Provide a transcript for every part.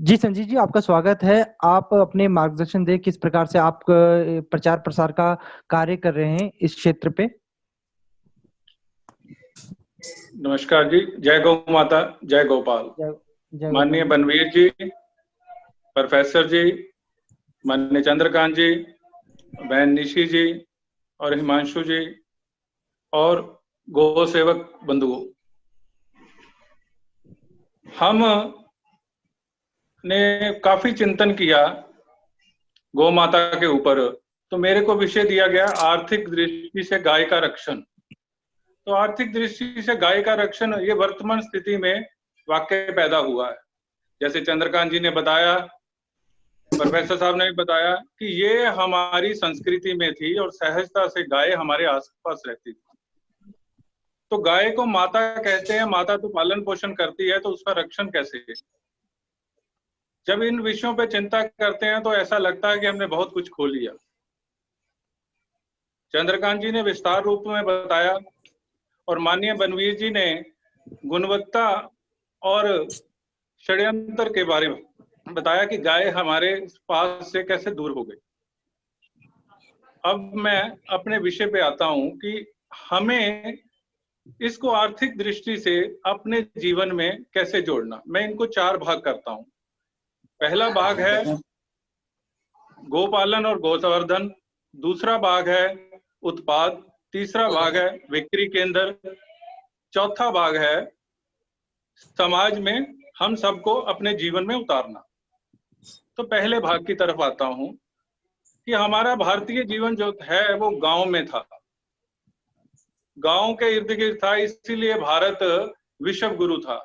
जी संजीव जी, आपका स्वागत है। आप अपने मार्गदर्शन दें किस प्रकार से आप प्रचार प्रसार का कार्य कर रहे हैं इस क्षेत्र पे। नमस्कार जी। जय गौ माता, जय गोपाल। जय माननीय गोपाल। बनवीर जी, प्रोफेसर जी, माननीय चंद्रकांत जी, बहन निशी जी और हिमांशु जी और गो सेवक बंधुओं, हम ने काफी चिंतन किया गौ माता के ऊपर। तो मेरे को विषय दिया गया आर्थिक दृष्टि से गाय का रक्षण। तो आर्थिक दृष्टि से गाय का रक्षण ये वर्तमान स्थिति में वाकई पैदा हुआ है। जैसे चंद्रकांत जी ने बताया, प्रोफेसर साहब ने भी बताया कि ये हमारी संस्कृति में थी और सहजता से गाय हमारे आसपास रहती थी। तो गाय को माता कहते हैं, माता तो पालन पोषण करती है, तो उसका रक्षण कैसे है? जब इन विषयों पे चिंता करते हैं तो ऐसा लगता है कि हमने बहुत कुछ खो लिया। चंद्रकांत जी ने विस्तार रूप में बताया और माननीय बनवीर जी ने गुणवत्ता और षड्यंत्र के बारे में बताया कि गाय हमारे पास से कैसे दूर हो गई। अब मैं अपने विषय पे आता हूं कि हमें इसको आर्थिक दृष्टि से अपने जीवन में कैसे जोड़ना। मैं इनको 4 भाग करता हूं। पहला भाग है गोपालन और गौसंवर्धन, दूसरा भाग है उत्पाद, तीसरा भाग है बिक्री केंद्र, चौथा भाग है समाज में हम सबको अपने जीवन में उतारना। तो पहले भाग की तरफ आता हूं कि हमारा भारतीय जीवन जो है वो गांव में था, गांव के इर्द गिर्द था, इसीलिए भारत विश्व गुरु था।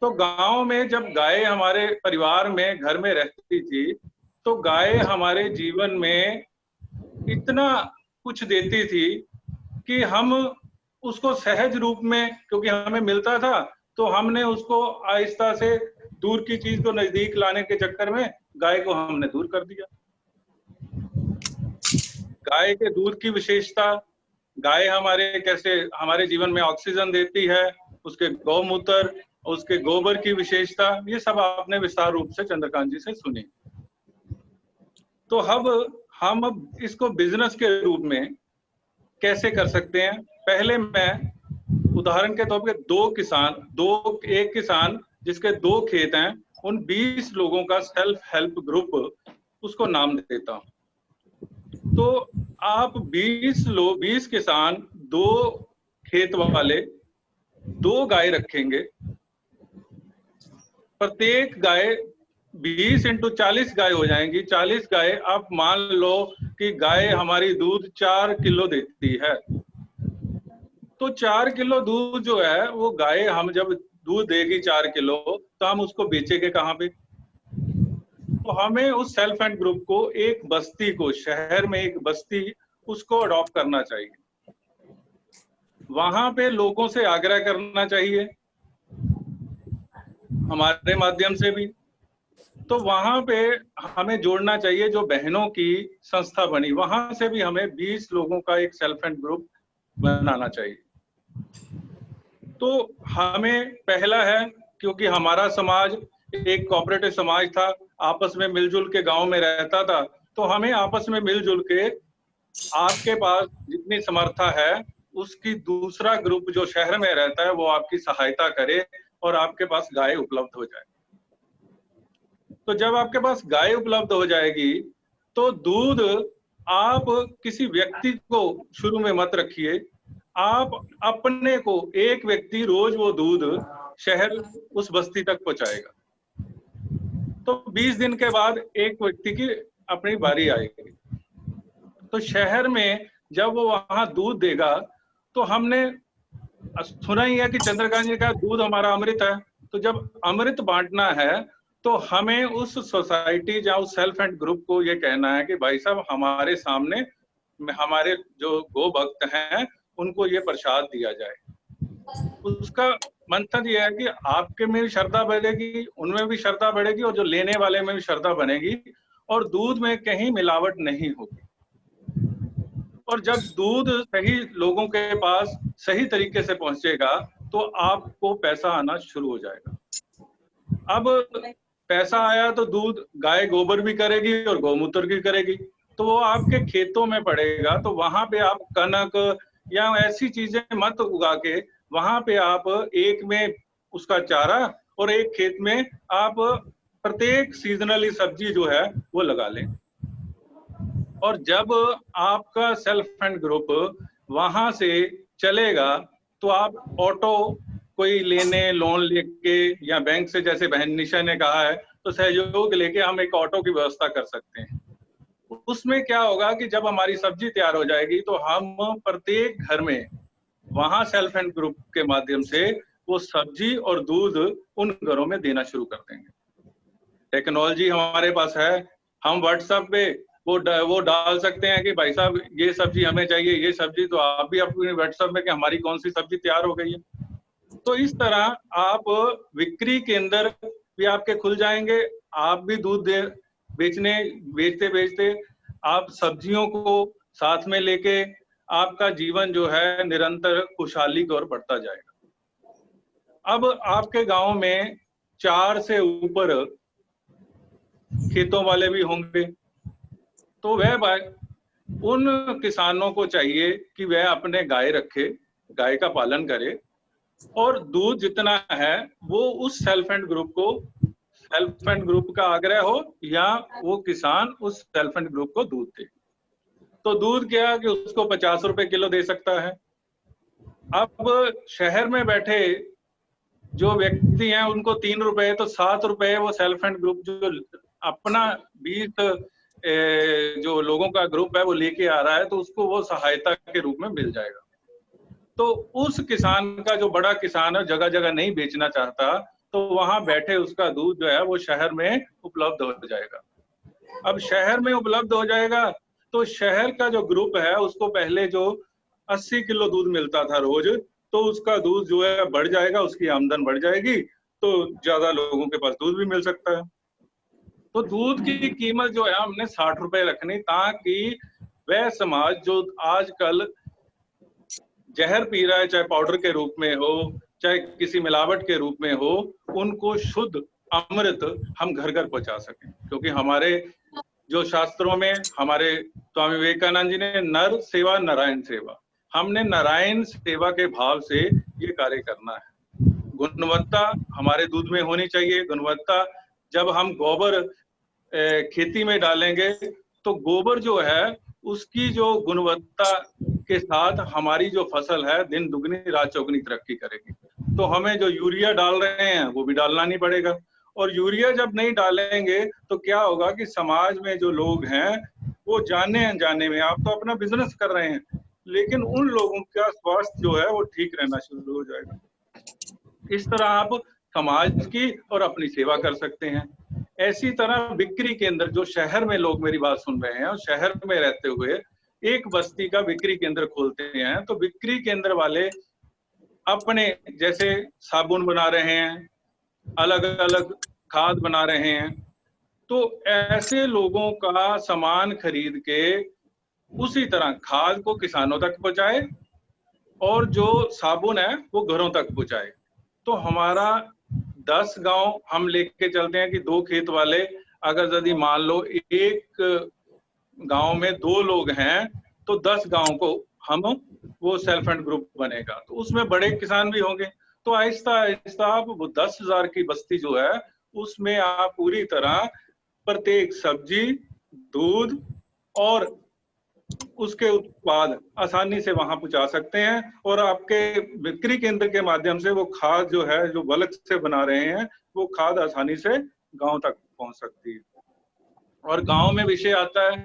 तो गांव में जब गाय हमारे परिवार में घर में रहती थी तो गाय हमारे जीवन में इतना कुछ देती थी कि हम उसको सहज रूप में, क्योंकि हमें मिलता था, तो हमने उसको आहिस्ता से दूर की चीज को नजदीक लाने के चक्कर में गाय को हमने दूर कर दिया। गाय के दूध की विशेषता, गाय हमारे जीवन में ऑक्सीजन देती है, उसके गौमूत्र, उसके गोबर की विशेषता, ये सब आपने विस्तार रूप से चंद्रकांत जी से सुनी। तो अब हम इसको बिजनेस के रूप में कैसे कर सकते हैं। पहले मैं उदाहरण के तौर पे एक किसान जिसके 2 खेत हैं, उन 20 लोगों का सेल्फ हेल्प ग्रुप उसको नाम देता हूं। तो आप 20 किसान, 2 खेत वाले, 2 गाय रखेंगे। प्रत्येक गाय 20 × 40 गाय हो जाएंगी। 40 गाय, आप मान लो कि गाय हमारी दूध 4 किलो देती है। तो 4 किलो दूध जो है वो गाय, हम जब दूध देगी 4 किलो, तो हम उसको बेचेंगे कहाँ पे? तो हमें उस सेल्फ हेल्प ग्रुप को, एक बस्ती को, शहर में एक बस्ती, उसको अडॉप्ट करना चाहिए। वहां पे लोगों से आग्रह करना चाहिए, हमारे माध्यम से भी। तो वहां पे हमें जोड़ना चाहिए, जो बहनों की संस्था बनी, वहां से भी हमें 20 लोगों का एक सेल्फ हेल्प ग्रुप बनाना चाहिए। तो हमें पहला है, क्योंकि हमारा समाज एक कोऑपरेटिव समाज था, आपस में मिलजुल के गांव में रहता था, तो हमें आपस में मिलजुल के, आपके पास जितनी समर्था है उसकी दूसरा ग्रुप जो शहर में रहता है वो आपकी सहायता करे और आपके पास गाय उपलब्ध हो जाए। तो जब आपके पास गाय उपलब्ध हो जाएगी तो दूध, आप किसी व्यक्ति को शुरू में मत रखिए, आप अपने को, एक व्यक्ति रोज वो दूध शहर उस बस्ती तक पहुंचाएगा। तो 20 दिन के बाद एक व्यक्ति की अपनी बारी आएगी। तो शहर में जब वो वहां दूध देगा, तो हमने सुना ही है कि चंद्रकांत जी का दूध हमारा अमृत है। तो जब अमृत बांटना है तो हमें उस सोसाइटी या उस सेल्फ हेल्प ग्रुप को ये कहना है कि भाई साहब, हमारे सामने हमारे जो गो भक्त हैं उनको ये प्रसाद दिया जाए। उसका मंथन ये है कि आपके में भी श्रद्धा बढ़ेगी, उनमें भी श्रद्धा बढ़ेगी और जो लेने वाले में भी श्रद्धा बनेगी, और दूध में कहीं मिलावट नहीं होगी। और जब दूध सही लोगों के पास सही तरीके से पहुंचेगा तो आपको पैसा आना शुरू हो जाएगा। अब पैसा आया तो दूध गाय गोबर भी करेगी और गौमूत्र भी करेगी, तो वो आपके खेतों में पड़ेगा। तो वहां पे आप कनक या ऐसी चीजें मत उगा के, वहां पे आप एक में उसका चारा और एक खेत में आप प्रत्येक सीजनली सब्जी जो है वो लगा लें। और जब आपका सेल्फ हेल्प ग्रुप वहां से चलेगा तो आप ऑटो कोई लेने, लोन लेके या बैंक से, जैसे बहन निशा ने कहा है, तो सहयोग लेके हम एक ऑटो की व्यवस्था कर सकते हैं। उसमें क्या होगा कि जब हमारी सब्जी तैयार हो जाएगी तो हम प्रत्येक घर में वहां सेल्फ हेल्प ग्रुप के माध्यम से वो सब्जी और दूध उन घरों में देना शुरू कर देंगे। टेक्नोलॉजी हमारे पास है, हम व्हाट्सएप पे वो डाल सकते हैं कि भाई साहब ये सब्जी हमें चाहिए, ये सब्जी, तो आप भी अपने व्हाट्सएप में कि हमारी कौन सी सब्जी तैयार हो गई है। तो इस तरह आप विक्री केंद्र भी आपके खुल जाएंगे, आप भी दूध बेचते बेचते आप सब्जियों को साथ में लेके आपका जीवन जो है निरंतर खुशहाली की ओर बढ़ता जाएगा। अब आपके गांव में 4 से ऊपर खेतों वाले भी होंगे, तो वह उन किसानों को चाहिए कि वह अपने गाय रखे, गाय का पालन करे, और दूध जितना है वो उस सेल्फ हेल्प ग्रुप का आग्रह हो या वो किसान उस सेल्फ हेल्प ग्रुप को दूध दे। तो दूध क्या कि उसको 50 रुपए किलो दे सकता है। अब शहर में बैठे जो व्यक्ति हैं उनको 3 रुपए, तो 7 रुपए वो सेल्फ हेल्प ग्रुप जो अपना 20 जो लोगों का ग्रुप है वो लेके आ रहा है, तो उसको वो सहायता के रूप में मिल जाएगा। तो उस किसान का, जो बड़ा किसान है, जगह जगह नहीं बेचना चाहता, तो वहां बैठे उसका दूध जो है वो शहर में उपलब्ध हो जाएगा। अब शहर में उपलब्ध हो जाएगा तो शहर का जो ग्रुप है उसको पहले जो 80 किलो दूध मिलता था रोज, तो उसका दूध जो है बढ़ जाएगा, उसकी आमदन बढ़ जाएगी, तो ज्यादा लोगों के पास दूध भी मिल सकता है। तो दूध की कीमत जो है हमने 60 रुपए रखनी, ताकि वह समाज जो आजकल जहर पी रहा है, चाहे पाउडर के रूप में हो चाहे किसी मिलावट के रूप में हो, उनको शुद्ध अमृत हम घर घर पहुंचा सकें। क्योंकि हमारे जो शास्त्रों में हमारे स्वामी विवेकानंद जी ने नर सेवा नारायण सेवा, हमने नारायण सेवा के भाव से ये कार्य करना है। गुणवत्ता हमारे दूध में होनी चाहिए। गुणवत्ता, जब हम गोबर खेती में डालेंगे तो गोबर जो है उसकी जो गुणवत्ता के साथ हमारी जो फसल है दिन दुगनी रात चौगुनी तरक्की करेगी। तो हमें जो यूरिया डाल रहे हैं वो भी डालना नहीं पड़ेगा। और यूरिया जब नहीं डालेंगे तो क्या होगा कि समाज में जो लोग हैं वो जाने अनजाने में, आप तो अपना बिजनेस कर रहे हैं, लेकिन उन लोगों का स्वास्थ्य जो है वो ठीक रहना शुरू हो जाएगा। इस तरह आप समाज की और अपनी सेवा कर सकते हैं। ऐसी तरह बिक्री केंद्र, जो शहर में लोग मेरी बात सुन रहे हैं और शहर में रहते हुए एक बस्ती का बिक्री केंद्र खोलते हैं, तो बिक्री केंद्र वाले अपने जैसे साबुन बना रहे हैं, अलग अलग खाद बना रहे हैं, तो ऐसे लोगों का सामान खरीद के उसी तरह खाद को किसानों तक पहुंचाए और जो साबुन है वो घरों तक पहुंचाए। तो हमारा 10 गांव हम लेके चलते हैं कि 2 खेत वाले, अगर यदि मान लो एक गांव में 2 लोग हैं तो 10 गांव को हम वो सेल्फ हेल्प ग्रुप बनेगा, तो उसमें बड़े किसान भी होंगे। तो आहिस्ता आहिस्ता आप वो 10,000 की बस्ती जो है उसमें आप पूरी तरह प्रत्येक सब्जी, दूध और उसके उत्पाद आसानी से वहां पहुंचा सकते हैं। और आपके बिक्री केंद्र के माध्यम से वो खाद जो है, जो बल्क से बना रहे हैं, वो खाद आसानी से गांव तक पहुंच सकती है। और गांव में विषय आता है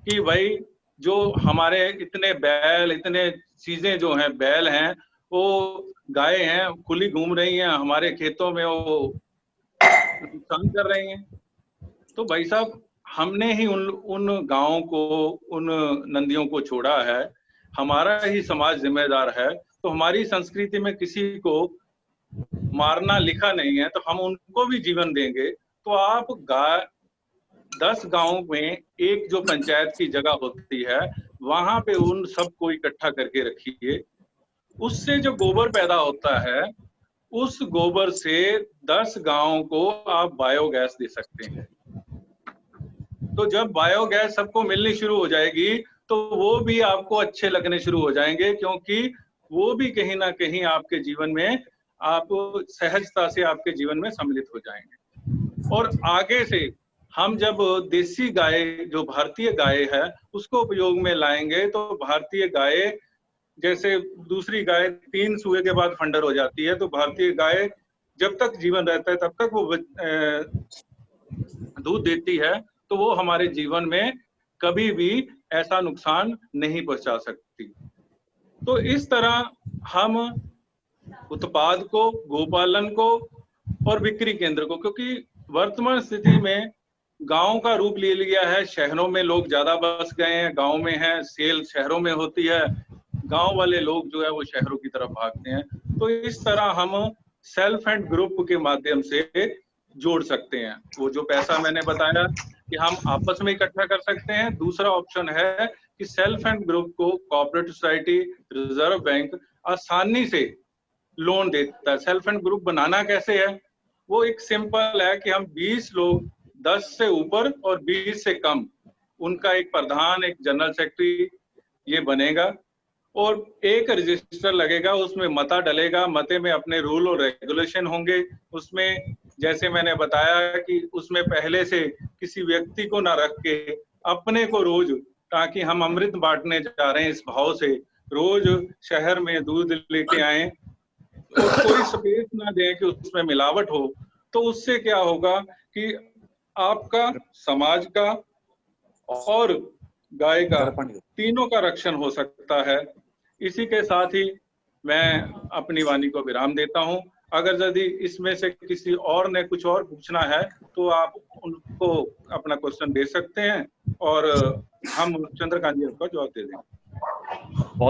कि भाई जो हमारे इतने बैल, इतने चीजें जो हैं, बैल हैं, वो गाय हैं, खुली घूम रही हैं हमारे खेतों में, वो नुकसान कर रही हैं। तो भाई साहब हमने ही उन गांवों को, उन नदियों को छोड़ा है, हमारा ही समाज जिम्मेदार है। तो हमारी संस्कृति में किसी को मारना लिखा नहीं है, तो हम उनको भी जीवन देंगे। तो आप 10 गांव में एक जो पंचायत की जगह होती है वहां पे उन सबको इकट्ठा करके रखिए। उससे जो गोबर पैदा होता है उस गोबर से 10 गांवों को आप बायोगैस दे सकते हैं। तो जब बायोगैस सबको मिलनी शुरू हो जाएगी तो वो भी आपको अच्छे लगने शुरू हो जाएंगे, क्योंकि वो भी कहीं ना कहीं आपके जीवन में, आप सहजता से आपके जीवन में सम्मिलित हो जाएंगे। और आगे से हम जब देसी गाय, जो भारतीय गाय है, उसको उपयोग में लाएंगे तो भारतीय गाय, जैसे दूसरी गाय 3 सूए के बाद फंडर हो जाती है, तो भारतीय गाय जब तक जीवन रहता है तब तक वो दूध देती है, तो वो हमारे जीवन में कभी भी ऐसा नुकसान नहीं पहुंचा सकती। तो इस तरह हम उत्पाद को, गोपालन को और बिक्री केंद्र को, क्योंकि वर्तमान स्थिति में गांव का रूप ले लिया है, शहरों में लोग ज्यादा बस गए हैं, गांव में है, सेल शहरों में होती है, गांव वाले लोग जो है वो शहरों की तरफ भागते हैं। तो इस तरह हम सेल्फ हेल्प ग्रुप के माध्यम से जोड़ सकते हैं। वो जो पैसा मैंने बताया कि हम आपस में इकट्ठा कर सकते हैं। दूसरा ऑप्शन है कि सेल्फ हेल्प ग्रुप को कोऑपरेटिव सोसाइटी, रिजर्व बैंक आसानी से लोन देता है। सेल्फ हेल्प ग्रुप बनाना कैसे है? वो एक सिंपल है कि हम 20 लोग, 10 से ऊपर और 20 से कम, उनका एक प्रधान, एक जनरल सेक्रेटरी ये बनेगा और एक रजिस्टर लगेगा, उसमें मता डलेगा, मते में अपने रूल और रेगुलेशन होंगे। उसमें जैसे मैंने बताया कि उसमें पहले से किसी व्यक्ति को ना रख के अपने को रोज, ताकि हम अमृत बांटने जा रहे हैं इस भाव से, रोज शहर में दूध लेके आए और कोई स्पेस ना दें कि उसमें मिलावट हो। तो उससे क्या होगा कि आपका, समाज का और गाय का, तीनों का रक्षण हो सकता है। इसी के साथ ही मैं अपनी वाणी को विराम देता हूं। अगर यदि इसमें से किसी और ने कुछ और पूछना है तो आप उनको अपना क्वेश्चन दे सकते हैं और हम चंद्रकांत जी को जवाब दे देंगे।